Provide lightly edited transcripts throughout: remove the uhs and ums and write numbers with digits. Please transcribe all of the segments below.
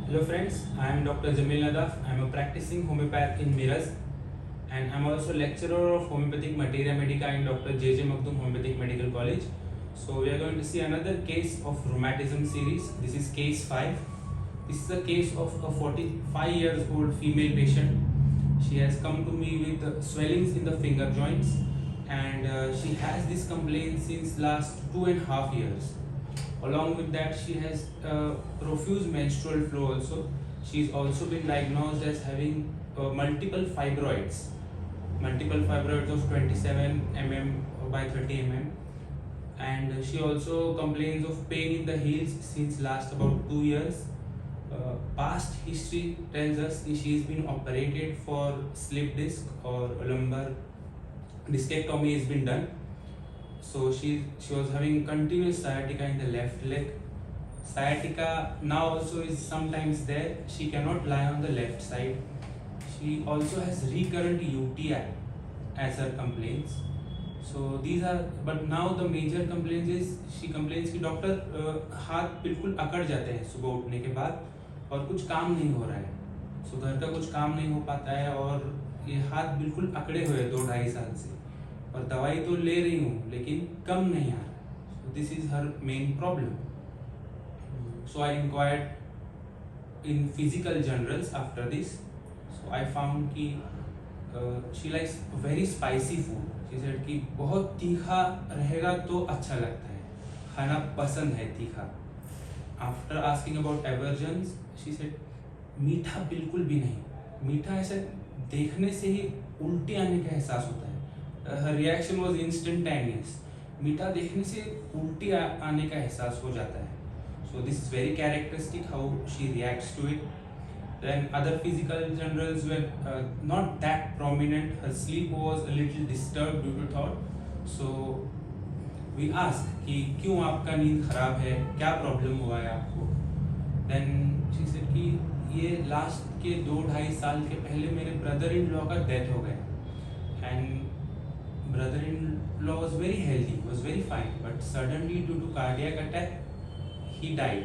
Hello friends, I am Dr. Jamil Nadaf. I am a practicing homeopath in Miraz and I am also lecturer of homeopathic materia medica in Dr. J. J. Maktoum Homeopathic Medical College. So we are going to see another case of rheumatism series. This is case 5. This is a case of a 45 years old female patient. She has come to me with swellings in the finger joints and she has this complaint since last 2.5 years. Along with that, she has profuse menstrual flow also. She's also been diagnosed as having multiple fibroids of 27 by 30 and she also complains of pain in the heels since last about 2 years. Past history tells us that she's been operated for slip disc or lumbar discectomy has been done. So she was having continuous sciatica in the left leg. Sciatica now also is sometimes there. She cannot lie on the left side. She also has recurrent UTI as her complaints. So these are, but now the major complaints is she complains कि doctor हाथ बिल्कुल अकड़ जाते हैं सुबह उठने के बाद और कुछ काम नहीं हो रहा है. सो घर का कुछ काम नहीं हो पाता है और ये हाथ बिल्कुल अकड़े हुए हैं 2-2.5 साल से और दवाई तो ले रही हूँ लेकिन कम नहीं आ रहा. So this is her main problem. So I inquired in physical journals after this. So I found कि she likes very spicy food. She said कि बहुत तीखा रहेगा तो अच्छा लगता है, खाना पसंद है तीखा. After asking about aversions she said मीठा बिल्कुल भी नहीं. मीठा ऐसे देखने से ही उल्टी आने का एहसास होता है. Her reaction was instantaneous. मीठा देखने से उल्टी आने का एहसास हो जाता है. So this is very characteristic how she reacts to it. Then other physical generals were not that prominent. Her sleep was a little disturbed due to thought. So we asked कि क्यों आपका नींद खराब है, क्या प्रॉब्लम हुआ है आपको. Then she said कि ये लास्ट के 2-2.5 साल के पहले मेरे ब्रदर इन लॉ का डेथ हो गया and brother-in-law was very healthy, was very fine, but suddenly due to cardiac attack he died.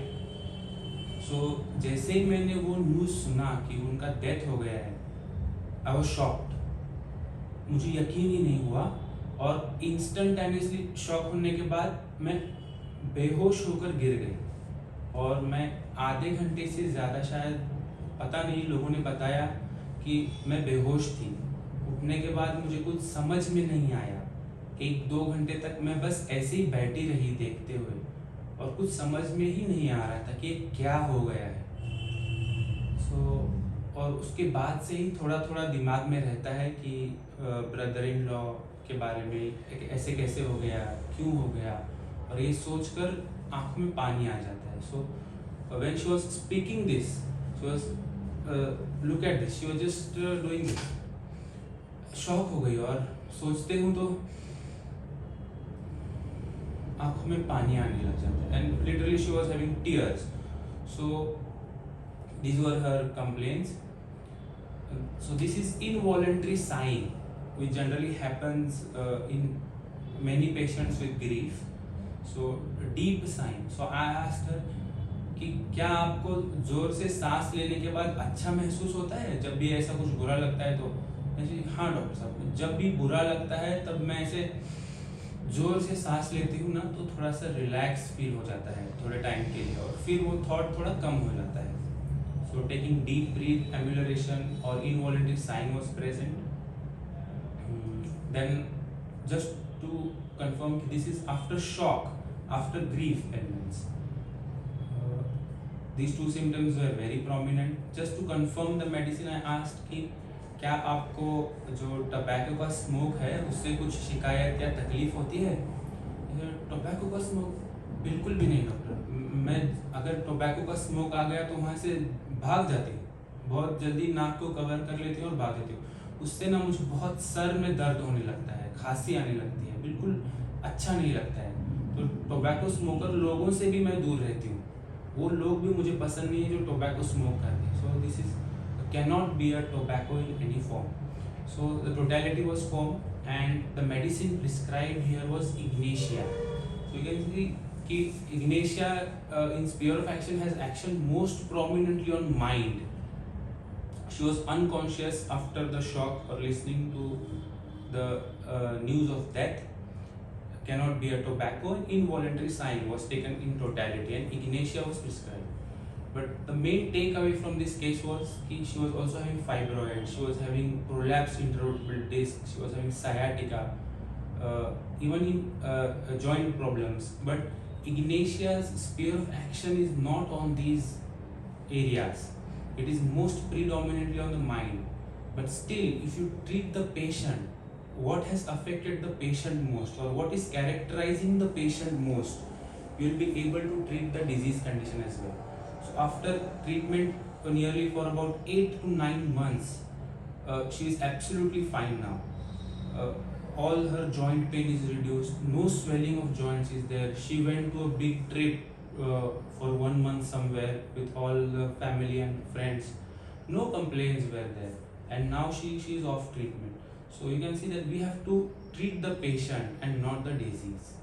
So जैसे ही मैंने वो न्यूज़ सुना कि उनका डेथ हो गया है, I was shocked. मुझे यकीन ही नहीं हुआ और इंस्टेंटेनियसली शॉक होने के बाद मैं बेहोश होकर गिर गई और मैं आधे घंटे से ज़्यादा शायद पता नहीं लोगों ने बताया कि मैं बेहोश थी. उठने के बाद मुझे कुछ समझ में नहीं आया. 1-2 घंटे तक मैं बस ऐसे ही बैठी रही देखते हुए और कुछ समझ में ही नहीं आ रहा था कि क्या हो गया है. और उसके बाद से ही थोड़ा थोड़ा दिमाग में रहता है कि ब्रदर इन लॉ के बारे में ऐसे कैसे हो गया, क्यों हो गया, और ये सोचकर आँखों में पानी आ जाता है. So when she was speaking this, she was look at this, she was just doing this. Shock हो गई और सोचते हूँ तो आंखों में पानी आने लग जाता है. And literally she was having tears. So these were her complaints. So this is involuntary sighing which generally happens in many patients with grief. So deep sighing. So I asked her कि क्या आपको जोर से सांस लेने के बाद अच्छा महसूस होता है जब भी ऐसा कुछ बुरा लगता है? तो हाँ डॉक्टर साहब, जब भी बुरा लगता है तब मैं ऐसे जोर से सांस लेती हूँ ना तो थोड़ा सा रिलैक्स फील हो जाता है थोड़े टाइम के लिए और फिर वो थॉट थोड़ा कम हो जाता है. So taking deep breath, emulation और involuntary sighing was present. Then just to confirm कि this is after shock, after grief elements. These two symptoms were very prominent. Just to confirm the medicine, I asked कि क्या आपको जो tobacco का smoke है उससे कुछ शिकायत या तकलीफ होती है? टोबैको का स्मोक बिल्कुल भी नहीं डॉक्टर. मैं अगर टोबैको का स्मोक आ गया तो वहाँ से भाग जाती हूँ, बहुत जल्दी नाक को कवर कर लेती हूँ और भाग जाती हूँ. उससे ना मुझे बहुत सर में दर्द होने लगता है, खांसी आने लगती है, बिल्कुल अच्छा नहीं लगता है. तो टोबैको स्मोकर लोगों से भी मैं दूर रहती हूँ. वो लोग भी मुझे पसंद नहीं है जो टोबैको स्मोक करते हैं. सो this is cannot be a tobacco in any form. So the totality was formed and the medicine prescribed here was Ignatia. So you can see कि Ignatia in Sphere of Action has action most prominently on mind. She was unconscious after the shock or listening to the news of death. Cannot bear tobacco. Involuntary sign was taken in totality and Ignatia was prescribed. But the main takeaway from this case was that she was also having fibroids, she was having prolapsed intervertebral disc, she was having sciatica, even in joint problems. But Ignatia's sphere of action is not on these areas. It is most predominantly on the mind. But still, if you treat the patient, what has affected the patient most or what is characterizing the patient most, you will be able to treat the disease condition as well. So after treatment nearly for about 8 to 9 months, she is absolutely fine now. All her joint pain is reduced, no swelling of joints is there. She went to a big trip for 1 month somewhere with all the family and friends. No complaints were there, and now she is off treatment. So you can see that we have to treat the patient and not the disease.